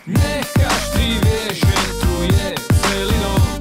Nech každý vie, že tu je celý dom.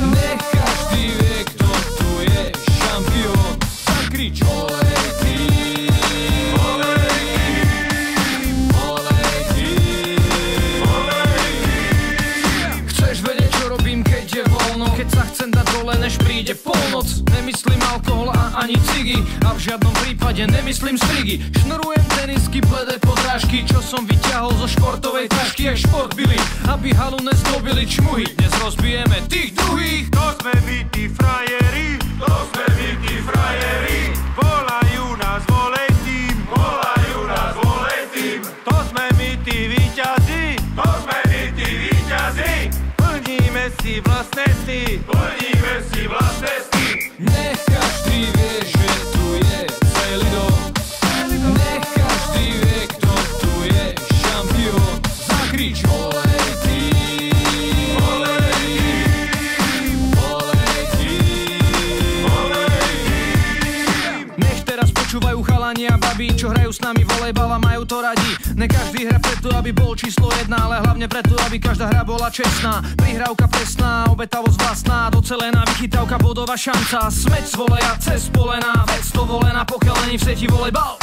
Nech každý vie, kto tu je šampión. Zakrič olej tým, olej tým, olej tým, olej tým. Chceš vedieť, čo robím, keď je voľno? Keď sa chcem dať dole, než príde polnoc. Nemyslím alkohol a ani cigy, a v žiadnom prípade nemyslím strigy. Šnurujem tenisky, bledé podrážky, čo som vyťahol zo športovej tašky. Aj šport byli, aby halu nezdobili čmuhy. Dnes rozbijeme tých druhých. To sme my tí frajeri, to sme my tí frajeri. Volajú nás volej tým, volajú nás volej tým. To sme my tí víťazi, to sme my tí víťazi. Plníme si vlastné sny, plníme si vlastné sny. Nech každý vie, že tu je celý dom. Nech každý vie, kto tu je šampión. Zakrič olej tým, olej tým, olej tým, olej tým. Nech teraz počúvajú chalani a babi, čo hrajú s nami volejbal a majú to radi. Ne každý hra preto, aby bol číslo 1, ale hlavne preto, aby každá hra bola čestná. Prihrávka presná, obetavosť vlastná, docelená vychytávka, bodová šanca. Smeť z voleja cez polená, vec dovolená, pokiaľ není v seti volejbal.